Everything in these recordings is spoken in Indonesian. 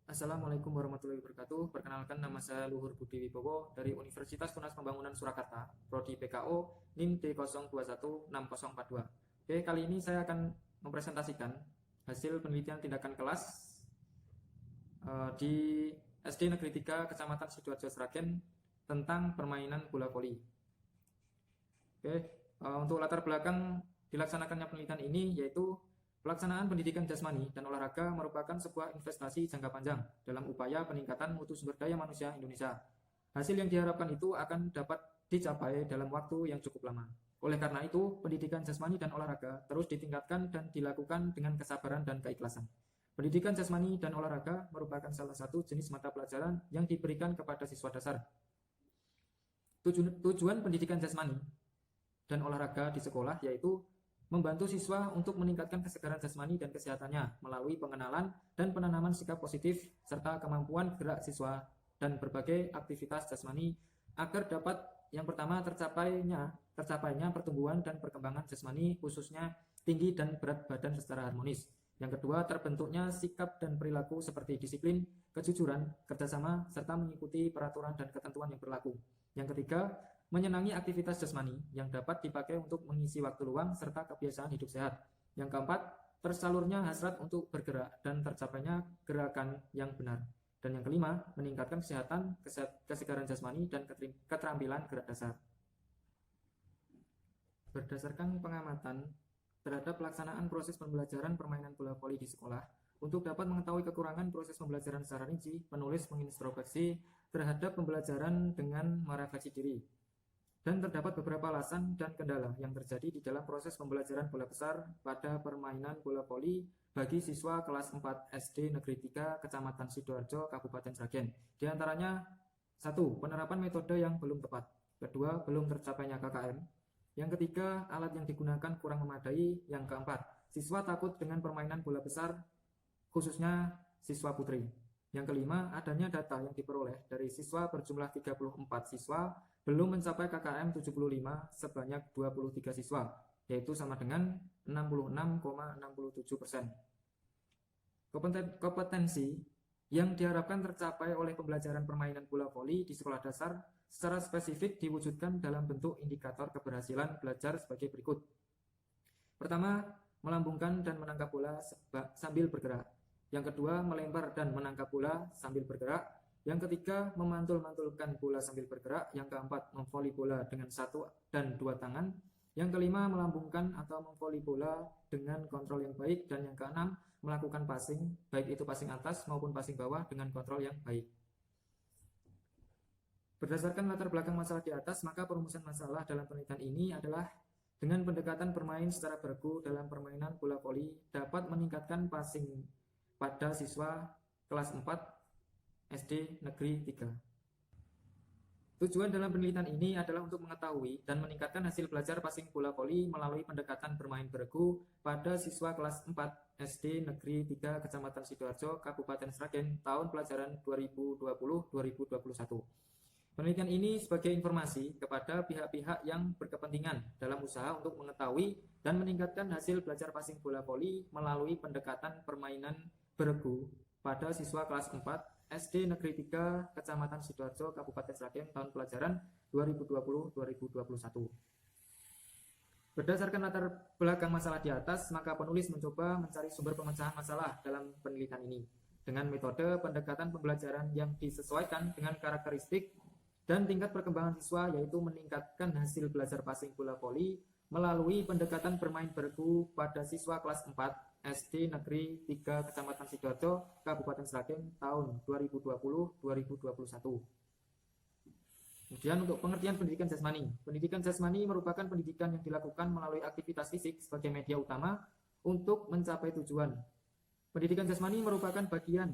Assalamualaikum warahmatullahi wabarakatuh. Perkenalkan, nama saya Luhur Budi Wibowo dari Universitas Tunas Pembangunan Surakarta, Prodi PKO NIM D021642. Oke, kali ini saya akan mempresentasikan hasil penelitian tindakan kelas di SD Negeri 3 Kecamatan Sidoarjo Sragen tentang permainan bola voli. Oke, untuk latar belakang dilaksanakannya penelitian ini yaitu pelaksanaan pendidikan jasmani dan olahraga merupakan sebuah investasi jangka panjang dalam upaya peningkatan mutu sumber daya manusia Indonesia. Hasil yang diharapkan itu akan dapat dicapai dalam waktu yang cukup lama. Oleh karena itu, pendidikan jasmani dan olahraga terus ditingkatkan dan dilakukan dengan kesabaran dan keikhlasan. Pendidikan jasmani dan olahraga merupakan salah satu jenis mata pelajaran yang diberikan kepada siswa dasar. Tujuan pendidikan jasmani dan olahraga di sekolah yaitu membantu siswa untuk meningkatkan kesegaran jasmani dan kesehatannya melalui pengenalan dan penanaman sikap positif serta kemampuan gerak siswa dan berbagai aktivitas jasmani agar dapat yang pertama tercapainya pertumbuhan dan perkembangan jasmani khususnya tinggi dan berat badan secara harmonis. Yang kedua, terbentuknya sikap dan perilaku seperti disiplin, kejujuran, kerjasama, serta mengikuti peraturan dan ketentuan yang berlaku. Yang ketiga, menyenangi aktivitas jasmani yang dapat dipakai untuk mengisi waktu luang serta kebiasaan hidup sehat. Yang keempat, tersalurnya hasrat untuk bergerak dan tercapainya gerakan yang benar. Dan yang kelima, meningkatkan kesehatan, kesegaran jasmani, dan keterampilan gerak dasar. Berdasarkan pengamatan terhadap pelaksanaan proses pembelajaran permainan bola voli di sekolah, untuk dapat mengetahui kekurangan proses pembelajaran secara rinci, penulis mengintrospeksi terhadap pembelajaran dengan merefleksi diri. Dan terdapat beberapa alasan dan kendala yang terjadi di dalam proses pembelajaran bola besar pada permainan bola voli bagi siswa kelas 4 SD Negeri 3 Kecamatan Sidoarjo, Kabupaten Sragen. Di antaranya, 1. Penerapan metode yang belum tepat. Kedua, belum tercapainya KKM. Yang ketiga, alat yang digunakan kurang memadai. Yang keempat, siswa takut dengan permainan bola besar, khususnya siswa putri. Yang kelima, adanya data yang diperoleh dari siswa berjumlah 34 siswa belum mencapai KKM 75 sebanyak 23 siswa, yaitu sama dengan 66,67%. Kompetensi yang diharapkan tercapai oleh pembelajaran permainan bola voli di sekolah dasar secara spesifik diwujudkan dalam bentuk indikator keberhasilan belajar sebagai berikut. Pertama, melambungkan dan menangkap bola sambil bergerak. Yang kedua, melempar dan menangkap bola sambil bergerak. Yang ketiga, memantul-mantulkan bola sambil bergerak. Yang keempat, memvoli bola dengan 1 dan 2 tangan. Yang kelima, melambungkan atau memvoli bola dengan kontrol yang baik. Dan yang keenam, melakukan passing, baik itu passing atas maupun passing bawah dengan kontrol yang baik. Berdasarkan latar belakang masalah di atas, maka perumusan masalah dalam penelitian ini adalah dengan pendekatan bermain secara bergu dalam permainan bola voli dapat meningkatkan passing pada siswa kelas 4 SD Negeri 3. Tujuan dalam penelitian ini adalah untuk mengetahui dan meningkatkan hasil belajar passing bola voli melalui pendekatan bermain bergu pada siswa kelas 4 SD Negeri 3 Kecamatan Sidoarjo, Kabupaten Sragen tahun pelajaran 2020-2021. Penelitian ini sebagai informasi kepada pihak-pihak yang berkepentingan dalam usaha untuk mengetahui dan meningkatkan hasil belajar passing bola voli melalui pendekatan permainan bergu pada siswa kelas 4 SD Negeri 3 Kecamatan Sidoarjo, Kabupaten Sragen tahun pelajaran 2020-2021. Berdasarkan latar belakang masalah di atas, maka penulis mencoba mencari sumber pemecahan masalah dalam penelitian ini dengan metode pendekatan pembelajaran yang disesuaikan dengan karakteristik dan tingkat perkembangan siswa, yaitu meningkatkan hasil belajar passing bola voli melalui pendekatan bermain bergu pada siswa kelas 4 SD Negeri 3 Kecamatan Sidoarjo, Kabupaten Sragen tahun 2020-2021. Kemudian untuk pengertian pendidikan jasmani. Pendidikan jasmani merupakan pendidikan yang dilakukan melalui aktivitas fisik sebagai media utama untuk mencapai tujuan. Pendidikan jasmani merupakan bagian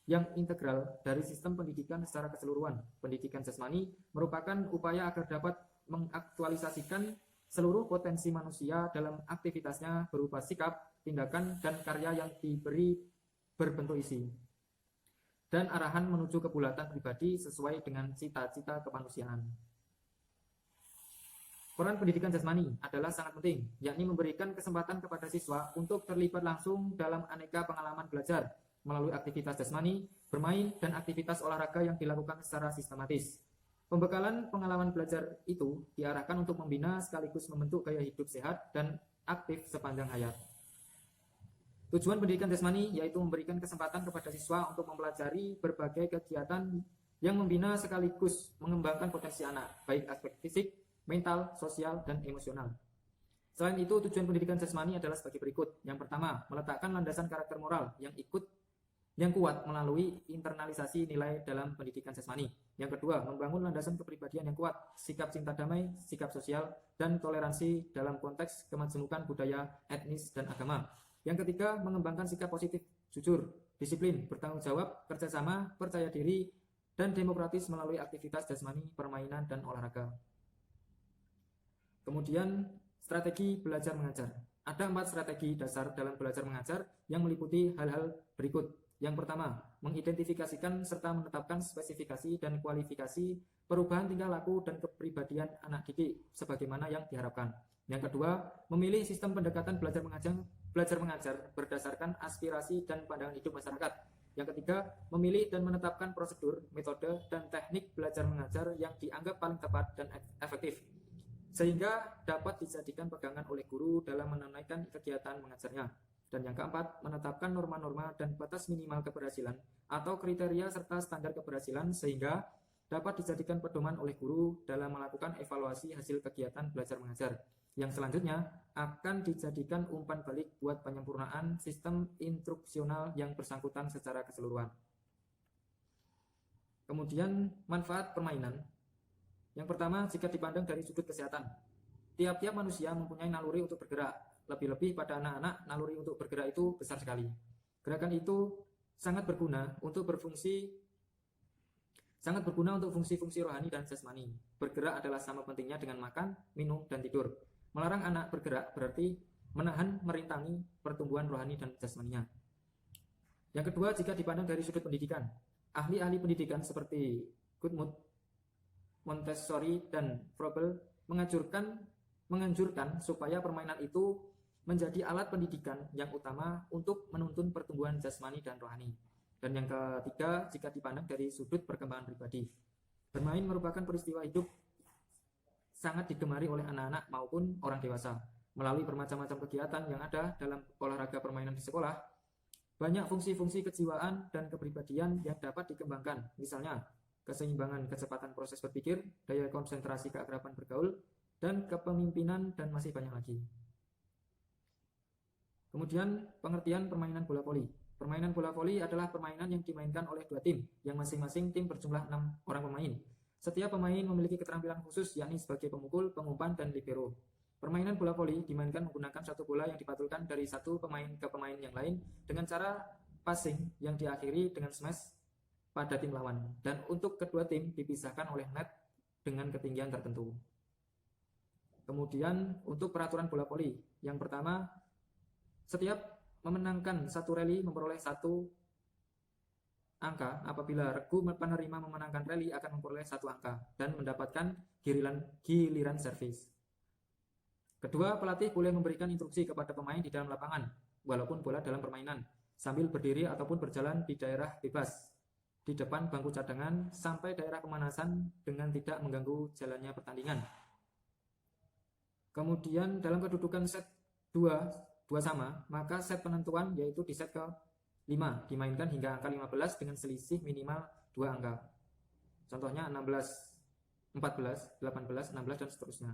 yang integral dari sistem pendidikan secara keseluruhan. Pendidikan jasmani merupakan upaya agar dapat mengaktualisasikan seluruh potensi manusia dalam aktivitasnya berupa sikap, tindakan, dan karya yang diberi berbentuk isi, dan arahan menuju kebulatan pribadi sesuai dengan cita-cita kemanusiaan. Peran pendidikan jasmani adalah sangat penting, yakni memberikan kesempatan kepada siswa untuk terlibat langsung dalam aneka pengalaman belajar melalui aktivitas jasmani, bermain, dan aktivitas olahraga yang dilakukan secara sistematis. Pembekalan pengalaman belajar itu diarahkan untuk membina sekaligus membentuk gaya hidup sehat dan aktif sepanjang hayat. Tujuan pendidikan jasmani yaitu memberikan kesempatan kepada siswa untuk mempelajari berbagai kegiatan yang membina sekaligus mengembangkan potensi anak, baik aspek fisik, mental, sosial, dan emosional. Selain itu, tujuan pendidikan jasmani adalah sebagai berikut. Yang pertama, meletakkan landasan karakter moral yang kuat melalui internalisasi nilai dalam pendidikan jasmani. Yang kedua, membangun landasan kepribadian yang kuat, sikap cinta damai, sikap sosial, dan toleransi dalam konteks kemajemukan budaya, etnis, dan agama. Yang ketiga, mengembangkan sikap positif, jujur, disiplin, bertanggung jawab, kerjasama, percaya diri, dan demokratis melalui aktivitas jasmani, permainan, dan olahraga. Kemudian, strategi belajar mengajar. Ada 4 strategi dasar dalam belajar mengajar yang meliputi hal-hal berikut. Yang pertama, mengidentifikasikan serta menetapkan spesifikasi dan kualifikasi perubahan tingkah laku dan kepribadian anak didik sebagaimana yang diharapkan. Yang kedua, memilih sistem pendekatan belajar mengajar berdasarkan aspirasi dan pandangan hidup masyarakat. Yang ketiga, memilih dan menetapkan prosedur, metode, dan teknik belajar mengajar yang dianggap paling tepat dan efektif, sehingga dapat dijadikan pegangan oleh guru dalam menunaikan kegiatan mengajarnya. Dan yang keempat, menetapkan norma-norma dan batas minimal keberhasilan atau kriteria serta standar keberhasilan sehingga dapat dijadikan pedoman oleh guru dalam melakukan evaluasi hasil kegiatan belajar mengajar. Yang selanjutnya akan dijadikan umpan balik buat penyempurnaan sistem instruksional yang bersangkutan secara keseluruhan. Kemudian manfaat permainan. Yang pertama, jika dipandang dari sudut kesehatan, tiap-tiap manusia mempunyai naluri untuk bergerak. Lebih-lebih pada anak-anak, naluri untuk bergerak itu besar sekali. Gerakan itu sangat berguna untuk fungsi-fungsi rohani dan jasmani. Bergerak adalah sama pentingnya dengan makan, minum, dan tidur. Melarang anak bergerak berarti merintangi pertumbuhan rohani dan jasmaninya. Yang kedua, jika dipandang dari sudut pendidikan, ahli-ahli pendidikan seperti Goodwood, Montessori, dan Froebel menganjurkan supaya permainan itu menjadi alat pendidikan yang utama untuk menuntun pertumbuhan jasmani dan rohani. Dan yang ketiga, jika dipandang dari sudut perkembangan pribadi, bermain merupakan peristiwa hidup sangat digemari oleh anak-anak maupun orang dewasa. Melalui bermacam-macam kegiatan yang ada dalam olahraga permainan di sekolah, banyak fungsi-fungsi kejiwaan dan kepribadian yang dapat dikembangkan. Misalnya, keseimbangan kecepatan proses berpikir, daya konsentrasi keakraban bergaul, dan kepemimpinan, dan masih banyak lagi. Kemudian, pengertian permainan bola voli. Permainan bola voli adalah permainan yang dimainkan oleh 2 tim, yang masing-masing tim berjumlah 6 orang pemain. Setiap pemain memiliki keterampilan khusus, yakni sebagai pemukul, pengumpan, dan libero. Permainan bola voli dimainkan menggunakan satu bola yang dipatulkan dari satu pemain ke pemain yang lain dengan cara passing yang diakhiri dengan smash pada tim lawan. Dan untuk kedua tim dipisahkan oleh net dengan ketinggian tertentu. Kemudian untuk peraturan bola voli, yang pertama, setiap memenangkan satu rally memperoleh 1 angka. Apabila regu penerima memenangkan rally akan memperoleh 1 angka dan mendapatkan giliran servis. Kedua, pelatih boleh memberikan instruksi kepada pemain di dalam lapangan walaupun bola dalam permainan, sambil berdiri ataupun berjalan di daerah bebas di depan bangku cadangan sampai daerah pemanasan dengan tidak mengganggu jalannya pertandingan. Kemudian dalam kedudukan set 2 sama, maka set penentuan yaitu di set ke-5 dimainkan hingga angka 15 dengan selisih minimal 2 angka. Contohnya 16, 14, 18, 16, dan seterusnya.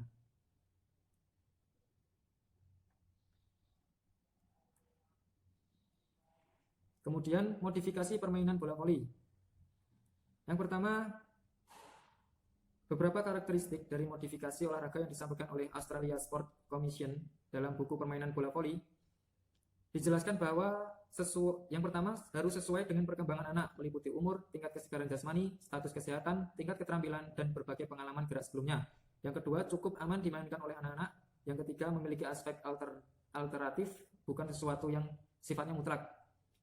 Kemudian modifikasi permainan bola voli. Yang pertama, beberapa karakteristik dari modifikasi olahraga yang disampaikan oleh Australia Sport Commission dalam buku permainan bola voli dijelaskan bahwa yang pertama harus sesuai dengan perkembangan anak, meliputi umur, tingkat kesegaran jasmani, status kesehatan, tingkat keterampilan, dan berbagai pengalaman gerak sebelumnya. Yang kedua, cukup aman dimainkan oleh anak-anak. Yang ketiga, memiliki aspek alternatif, bukan sesuatu yang sifatnya mutlak,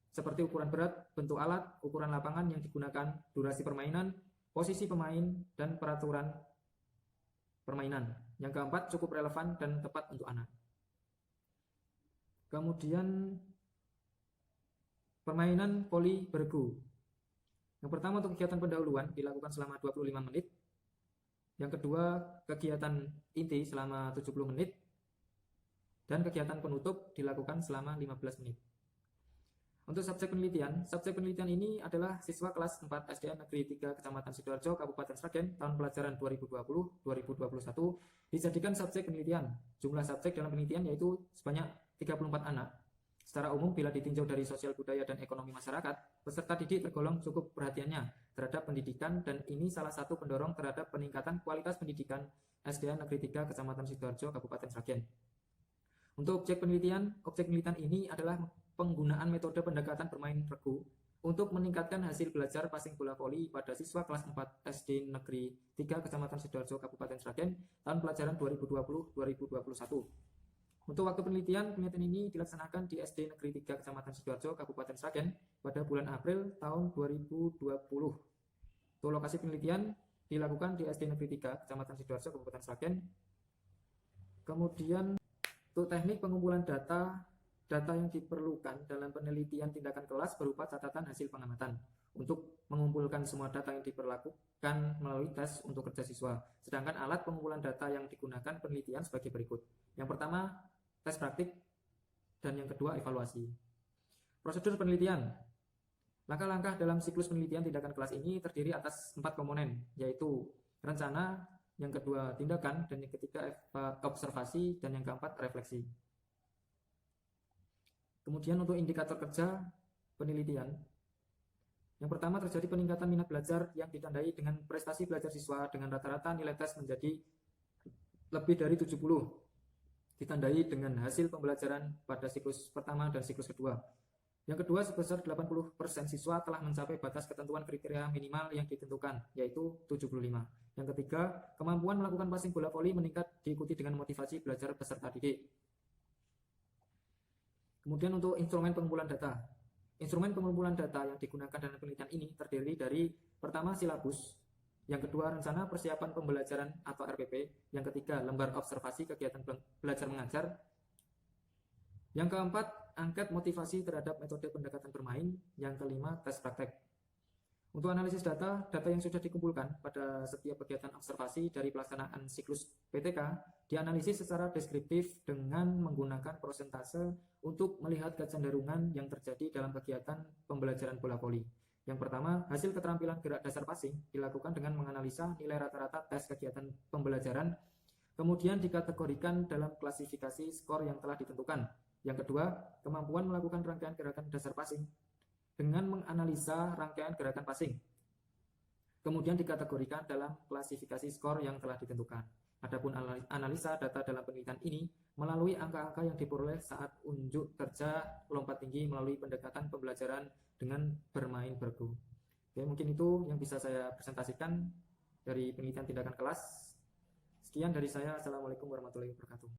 seperti ukuran berat, bentuk alat, ukuran lapangan yang digunakan, durasi permainan, posisi pemain, dan peraturan permainan. Yang keempat, cukup relevan dan tepat untuk anak. Kemudian permainan voli bergu. Yang pertama untuk kegiatan pendahuluan dilakukan selama 25 menit. Yang kedua kegiatan inti selama 70 menit. Dan kegiatan penutup dilakukan selama 15 menit. Untuk subjek penelitian ini adalah siswa kelas 4 SDN Negeri 3 Kecamatan Sidoarjo, Kabupaten Sragen, tahun pelajaran 2020-2021 dijadikan subjek penelitian. Jumlah subjek dalam penelitian yaitu sebanyak 34 anak. Secara umum bila ditinjau dari sosial budaya dan ekonomi masyarakat, peserta didik tergolong cukup perhatiannya terhadap pendidikan dan ini salah satu pendorong terhadap peningkatan kualitas pendidikan SDN Negeri 3 Kecamatan Sidoarjo, Kabupaten Sragen. Untuk objek penelitian ini adalah penggunaan metode pendekatan bermain regu untuk meningkatkan hasil belajar passing bola voli pada siswa kelas 4 SD Negeri 3 Kecamatan Sidoarjo, Kabupaten Sragen, tahun pelajaran 2020-2021. Untuk waktu penelitian ini dilaksanakan di SD Negeri 3 Kecamatan Sidoarjo, Kabupaten Sragen pada bulan April tahun 2020. Untuk lokasi penelitian dilakukan di SD Negeri 3 Kecamatan Sidoarjo, Kabupaten Sragen. Kemudian untuk teknik pengumpulan data yang diperlukan dalam penelitian tindakan kelas berupa catatan hasil pengamatan untuk mengumpulkan semua data yang diperlakukan melalui tes untuk kerja siswa. Sedangkan alat pengumpulan data yang digunakan penelitian sebagai berikut. Yang pertama, tes praktik, dan yang kedua, evaluasi. Prosedur penelitian. Langkah-langkah dalam siklus penelitian tindakan kelas ini terdiri atas 4 komponen, yaitu rencana, yang kedua tindakan, dan yang ketiga observasi, dan yang keempat refleksi. Kemudian untuk indikator kerja penelitian, yang pertama terjadi peningkatan minat belajar yang ditandai dengan prestasi belajar siswa dengan rata-rata nilai tes menjadi lebih dari 70, ditandai dengan hasil pembelajaran pada siklus pertama dan siklus kedua. Yang kedua, sebesar 80% siswa telah mencapai batas ketentuan kriteria minimal yang ditentukan, yaitu 75. Yang ketiga, kemampuan melakukan passing bola voli meningkat diikuti dengan motivasi belajar peserta didik. Kemudian untuk instrumen pengumpulan data. Instrumen pengumpulan data yang digunakan dalam penelitian ini terdiri dari pertama silabus, yang kedua rencana persiapan pembelajaran atau RPP, yang ketiga lembar observasi kegiatan belajar mengajar, yang keempat angket motivasi terhadap metode pendekatan bermain, yang kelima tes praktek. Untuk analisis data yang sudah dikumpulkan pada setiap kegiatan observasi dari pelaksanaan siklus PTK dianalisis secara deskriptif dengan menggunakan prosentase untuk melihat kecenderungan yang terjadi dalam kegiatan pembelajaran bola voli. Yang pertama, hasil keterampilan gerak dasar passing dilakukan dengan menganalisa nilai rata-rata tes kegiatan pembelajaran, kemudian dikategorikan dalam klasifikasi skor yang telah ditentukan. Yang kedua, kemampuan melakukan rangkaian gerakan dasar passing dengan menganalisa rangkaian gerakan passing, kemudian dikategorikan dalam klasifikasi skor yang telah ditentukan. Adapun analisa data dalam penelitian ini melalui angka-angka yang diperoleh saat unjuk kerja lompat tinggi melalui pendekatan pembelajaran dengan bermain bergu. Oke, mungkin itu yang bisa saya presentasikan dari penelitian tindakan kelas. Sekian dari saya. Assalamualaikum warahmatullahi wabarakatuh.